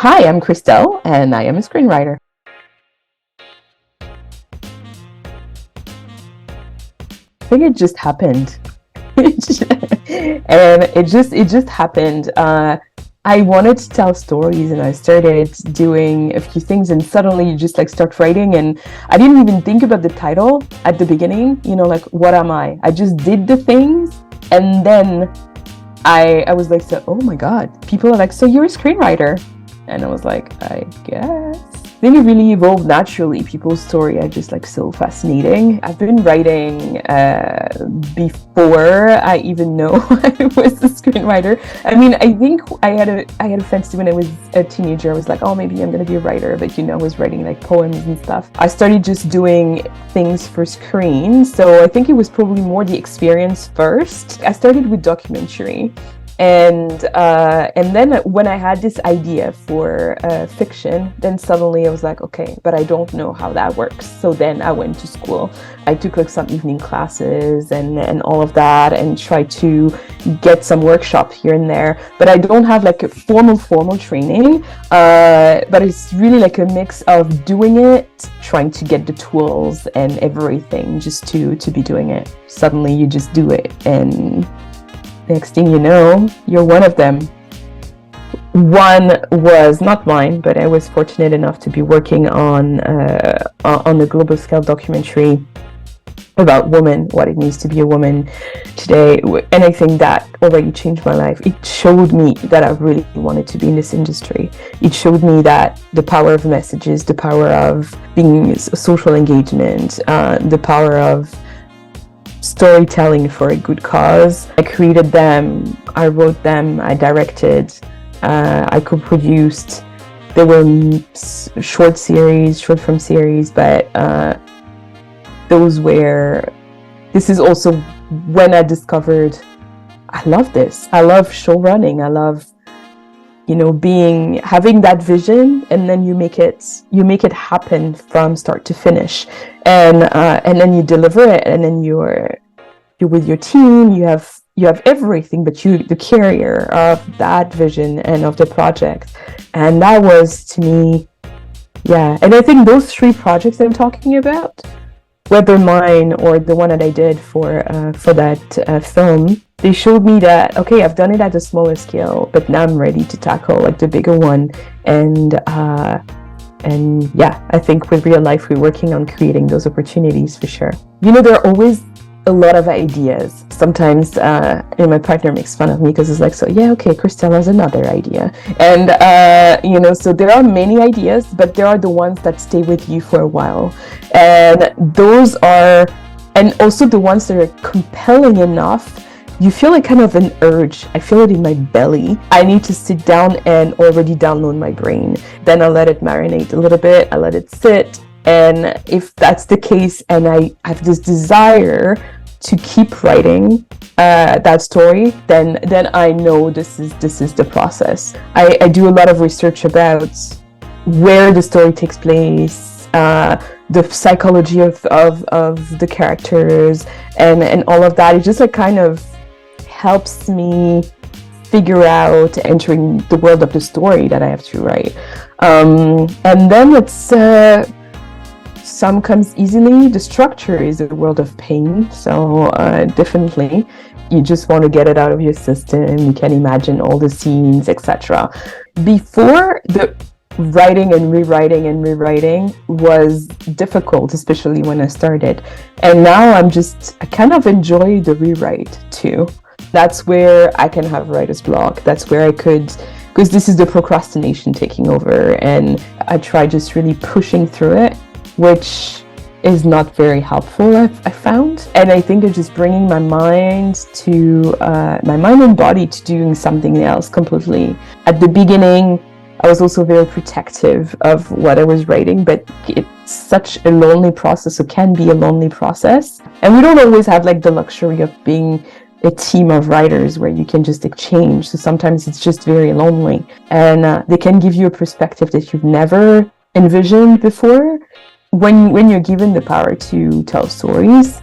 Hi, I'm Chrystelle, and I am a screenwriter. I think it just happened. And it just happened. I wanted to tell stories, and I started doing a few things, and suddenly you just start writing, and I didn't even think about the title at the beginning, what am I? I just did the things, and then I was like, so, oh my God, people are like, so you're a screenwriter? And I was like, I guess. I think it really evolved naturally. People's story are just so fascinating. I've been writing before I even know I was a screenwriter. I mean, I think I had a fantasy when I was a teenager. I was like, oh, maybe I'm gonna be a writer, but I was writing poems and stuff. I started just doing things for screen, so I think it was probably more the experience first. I started with documentary. And then when I had this idea for fiction, then suddenly I was like, okay, but I don't know how that works. So then I went to school. I took some evening classes and all of that, and tried to get some workshops here and there. But I don't have a formal training. But it's really a mix of doing it, trying to get the tools and everything just to be doing it. Suddenly you just do it, and next thing you know, you're one of them. One was not mine, but I was fortunate enough to be working on a global scale documentary about women, what it means to be a woman today. And I think that already changed my life. It showed me that I really wanted to be in this industry. It showed me that the power of messages, the power of being social engagement, the power of storytelling for a good cause. I created them, I wrote them, I directed, I co-produced. There were short film series, but this is also when I discovered I love this. I love show running. I love having that vision, and then you make it happen from start to finish, and then you deliver it, and then you're with your team. You have everything, but you the carrier of that vision and of the project. And that was, to me, yeah. And I think those three projects I'm talking about, whether mine or the one that I did for that film, they showed me that, okay, I've done it at a smaller scale, but now I'm ready to tackle the bigger one. And yeah, I think with Real Life, we're working on creating those opportunities for sure. There are always a lot of ideas. Sometimes my partner makes fun of me because it's so yeah, okay, Chrystelle has another idea. And so there are many ideas, but there are the ones that stay with you for a while. And those are, and also the ones that are compelling enough, you feel kind of an urge. I feel it in my belly. I need to sit down and already download my brain. Then I let it marinate a little bit. I let it sit. And if that's the case, and I have this desire to keep writing that story, then I know this is the process. I do a lot of research about where the story takes place, the psychology of the characters, and all of that. It just kind of helps me figure out entering the world of the story that I have to write. And then it's some comes easily. The structure is a world of pain, so definitely you just want to get it out of your system. You can imagine all the scenes, etc. Before, the writing and rewriting was difficult, especially when I started. And now I kind of enjoy the rewrite too. That's where I can have writer's block. That's where I could, because this is the procrastination taking over, and I try just really pushing through it, which is not very helpful, I found. And I think it's just bringing my mind and body to doing something else completely. At the beginning, I was also very protective of what I was writing, but it's such a lonely process, or can be a lonely process. And we don't always have the luxury of being a team of writers where you can just exchange. So sometimes it's just very lonely. And they can give you a perspective that you've never envisioned before. When you're given the power to tell stories,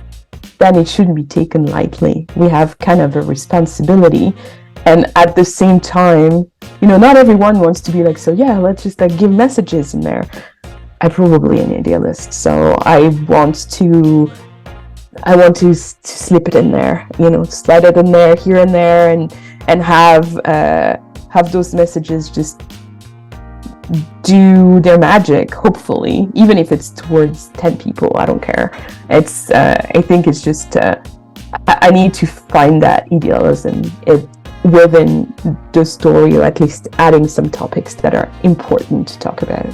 then it shouldn't be taken lightly. We have kind of a responsibility And at the same time, not everyone wants to be like, so yeah, let's just like give messages in there. I'm probably an idealist, so I want to slip it in there, slide it in there here and there, and have those messages just do their magic, hopefully, even if it's towards 10 people. I don't care. It's I think it's just I need to find that idealism within the story, or at least adding some topics that are important to talk about.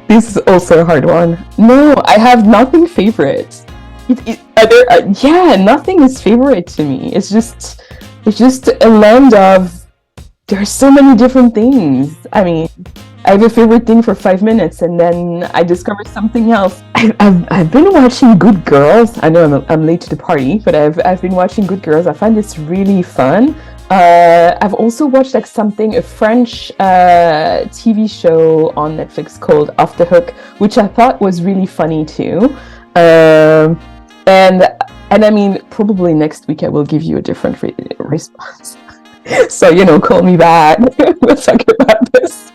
This is also a hard one. No, I have nothing favorite. Nothing is favorite to me. It's just a land of, there's so many different things. I mean, I have a favorite thing for 5 minutes, and then I discover something else. I've been watching Good Girls. I know I'm late to the party, but I've been watching Good Girls. I find this really fun. I've also watched a French TV show on Netflix called Off the Hook, which I thought was really funny too. And I mean, probably next week I will give you a different response. So, call me back. We'll talk about this.